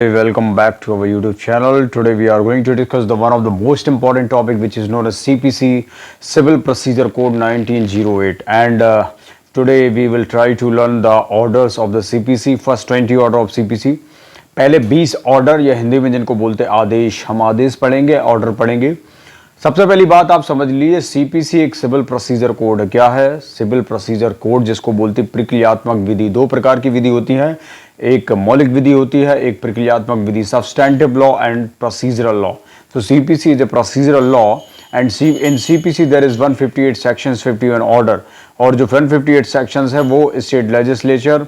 Welcome back to our YouTube channel. Today we are going to discuss the one of the most important topic, which is known as CPC, Civil Procedure Code 1908, and today we will try to learn the orders of the CPC. First 20 order of CPC. पहले 20 order या हिंदी में जिनको बोलते हैं आदेश, हम आदेश पढ़ेंगे, order पढ़ेंगे। सबसे पहली बात आप समझ लीजिए, सीपीसी एक सिविल प्रोसीजर कोड है। क्या है? सिविल प्रोसीजर कोड, जिसको बोलते हैं प्रक्रियात्मक विधि। दो प्रकार की विधि होती है, एक मौलिक विधि होती है, एक प्रक्रियात्मक विधि, substantive law and procedural law. तो CPC is a procedural law and in CPC there is 158 sections, 51 order. और जो 158 सेक्शंस है वो स्टेट लेजिस्लेचर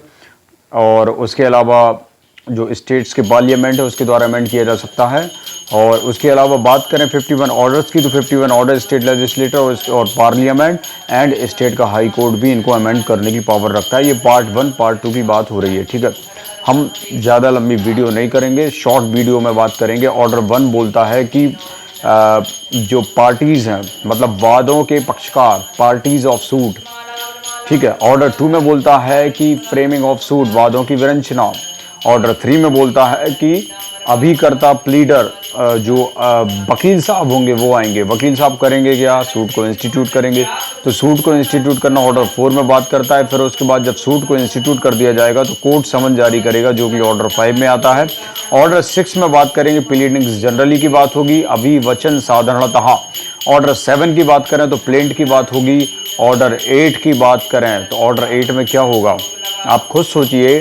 और उसके अलावा जो स्टेट्स के पार्लियामेंट है उसके द्वारा अमेंड किया जा सकता है। और उसके अलावा बात करें 51 ऑर्डर्स की, तो 51 ऑर्डर स्टेट लेजिस्लेटर और पार्लियामेंट एंड स्टेट का हाई कोर्ट भी इनको अमेंड करने की पावर रखता है। ये पार्ट 1 पार्ट 2 की बात हो रही है, ठीक है। हम ज़्यादा लंबी वीडियो नहीं करेंगे, शॉर्ट वीडियो में बात करेंगे। ऑर्डर 1 बोलता है कि जो पार्टीज़ हैं, मतलब वादों के पक्षकार, पार्टीज ऑफ सूट, ठीक है। ऑर्डर 2 में बोलता है कि फ्रेमिंग ऑफ सूट, वादों की विरंचना। ऑर्डर 3 में बोलता है कि अभिकर्ता, प्लीडर, जो वकील साहब होंगे वो आएंगे। वकील साहब करेंगे क्या? सूट को इंस्टीट्यूट करेंगे। तो सूट को इंस्टीट्यूट करना ऑर्डर 4 में बात करता है। फिर उसके बाद जब सूट को इंस्टीट्यूट कर दिया जाएगा तो कोर्ट समन जारी करेगा, जो कि ऑर्डर 5 में आता है। ऑर्डर 6 में बात करेंगे, प्लीडिंग्स जनरली की बात होगी, अभिवचन साधारणतः। ऑर्डर 7 की बात करें तो प्लेंट की बात होगी। ऑर्डर 8 की बात करें तो ऑर्डर 8 में क्या होगा? आप खुद सोचिए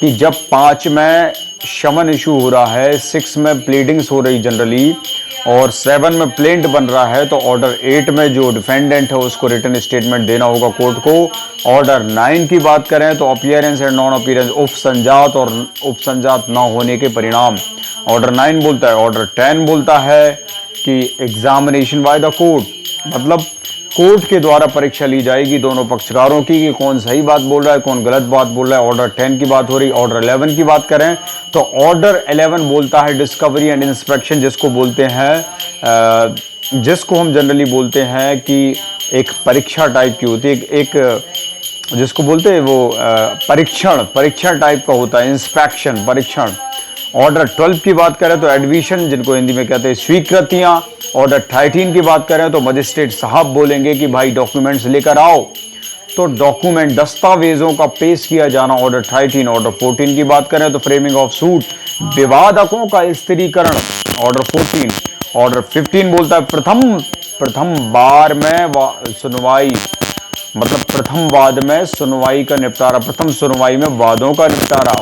कि जब 5 में शमन इशू हो रहा है, 6 में प्लीडिंग्स हो रही जनरली और 7 में प्लेंट बन रहा है, तो ऑर्डर 8 में जो डिफेंडेंट है उसको रिटन स्टेटमेंट देना होगा कोर्ट को। ऑर्डर 9 की बात करें तो अपीयरेंस एंड नॉन अपीयरेंस, उपसंजात और उपसंजात ना होने के परिणाम, ऑर्डर 9 बोलता है। ऑर्डर 10 बोलता है कि एग्जामिनेशन बाय द कोर्ट, मतलब कोर्ट के द्वारा परीक्षा ली जाएगी दोनों पक्षकारों की कि कौन सही बात बोल रहा है, कौन गलत बात बोल रहा है। ऑर्डर 10 की बात हो रही। ऑर्डर 11 की बात करें तो ऑर्डर 11 बोलता है डिस्कवरी एंड इंस्पेक्शन, जिसको बोलते हैं, जिसको हम जनरली बोलते हैं कि एक परीक्षा टाइप की होती है, एक जिसको बोलते हैं वो परीक्षण टाइप का होता है, इंस्पेक्शन, परीक्षण। ऑर्डर 12 की बात करें तो एडमिशन, जिनको हिंदी में कहते हैं स्वीकृतियां। ऑर्डर 13 की बात करें तो मजिस्ट्रेट साहब बोलेंगे कि भाई डॉक्यूमेंट्स लेकर आओ, तो डॉक्यूमेंट, दस्तावेजों का पेश किया जाना, ऑर्डर 13। ऑर्डर 14 की बात करें तो फ्रेमिंग ऑफ सूट, विवादकों का स्थिरीकरण, ऑर्डर 14। ऑर्डर 15 बोलता है प्रथम बार में सुनवाई, मतलब प्रथम वाद में सुनवाई का निपटारा, प्रथम सुनवाई में वादों का निपटारा,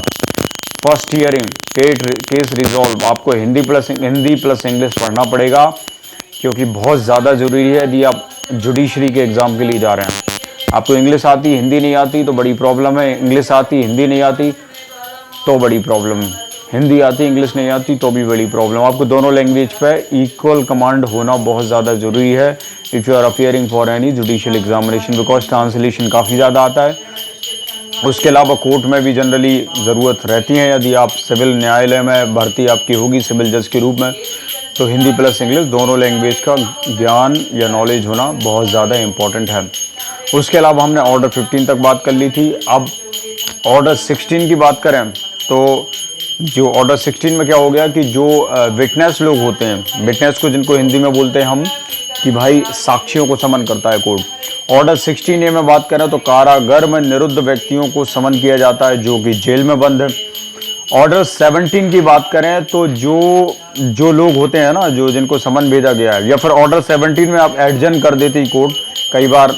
फर्स्ट हियरिंग, केस रिजॉल्व। आपको हिंदी प्लस इंग्लिश पढ़ना पड़ेगा क्योंकि बहुत ज़्यादा ज़रूरी है यदि आप जुडिशरी के एग्ज़ाम के लिए जा रहे हैं। आपको इंग्लिश आती, हिंदी नहीं आती तो बड़ी प्रॉब्लम है। इंग्लिश आती, हिंदी नहीं आती तो बड़ी प्रॉब्लम है। हिंदी आती, इंग्लिश नहीं आती तो भी बड़ी प्रॉब्लम। आपको दोनों लैंग्वेज पे इक्वल कमांड होना बहुत ज़्यादा ज़रूरी है if you are appearing for any judicial examination, because translation काफ़ी ज़्यादा आता है। उसके अलावा कोर्ट में भी जनरली ज़रूरत रहती है, यदि आप सिविल न्यायालय में भर्ती आपकी होगी सिविल जज के रूप में, तो हिंदी प्लस इंग्लिश दोनों लैंग्वेज का ज्ञान या नॉलेज होना बहुत ज़्यादा इम्पॉर्टेंट है। उसके अलावा हमने ऑर्डर 15 तक बात कर ली थी। अब ऑर्डर 16 की बात करें तो जो ऑर्डर 16 में क्या हो गया कि जो विटनेस लोग होते हैं, विटनेस को जिनको हिंदी में बोलते हैं हम कि भाई साक्षियों को समन करता है कोर्ट। ऑर्डर 16A में बात करें तो कारागार में निरुद्ध व्यक्तियों को समन किया जाता है जो कि जेल में बंद है। ऑर्डर 17 की बात करें तो जो लोग होते हैं ना, जो जिनको समन भेजा गया है, या फिर ऑर्डर 17 में आप एडजन कर देती कोर्ट, कई बार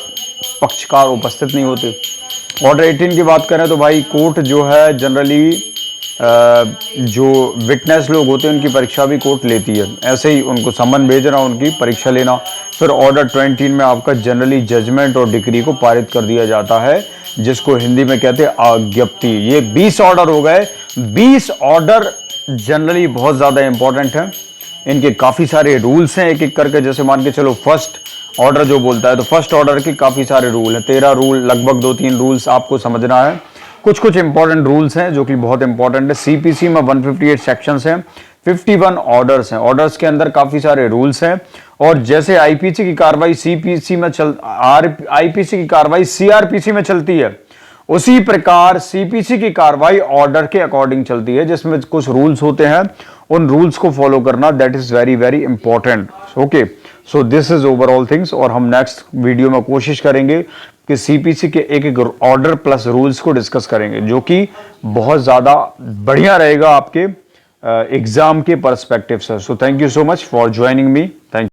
पक्षकार उपस्थित नहीं होते। ऑर्डर 18 की बात करें तो भाई कोर्ट जो है जनरली जो विटनेस लोग होते हैं उनकी परीक्षा भी कोर्ट लेती है, ऐसे ही उनको समन भेजना, उनकी परीक्षा लेना। फिर ऑर्डर 20 में आपका जनरली जजमेंट और डिक्री को पारित कर दिया जाता है, जिसको हिंदी में कहते हैं आज्ञप्ति। ये 20 ऑर्डर हो गए। 20 ऑर्डर जनरली बहुत ज़्यादा इंपॉर्टेंट हैं। इनके काफ़ी सारे रूल्स हैं एक एक करके। जैसे मान के चलो फर्स्ट ऑर्डर जो बोलता है तो फर्स्ट ऑर्डर के काफ़ी सारे रूल हैं, 13 रूल, लगभग 2-3 रूल्स आपको समझना है। कुछ इंपॉर्टेंट रूल्स हैं जो कि बहुत इंपॉर्टेंट है। सीपीसी में 158 सेक्शंस हैं, 51 ऑर्डर्स हैं। ऑर्डर्स के अंदर काफ़ी सारे रूल्स हैं। और जैसे आईपीसी की कार्रवाई सीपीसी में आईपीसी की कार्रवाई सीआरपीसी में चलती है, उसी प्रकार सीपीसी की कार्रवाई ऑर्डर के अकॉर्डिंग चलती है, जिसमें कुछ रूल्स होते हैं, उन रूल्स को फॉलो करना that is very very important. Okay, so this is overall things, और हम नेक्स्ट वीडियो में कोशिश करेंगे कि सीपीसी के एक एक ऑर्डर प्लस रूल्स को डिस्कस करेंगे, जो कि बहुत ज्यादा बढ़िया रहेगा आपके एग्जाम के पर्सपेक्टिव से। So thank you so much for joining me. Thank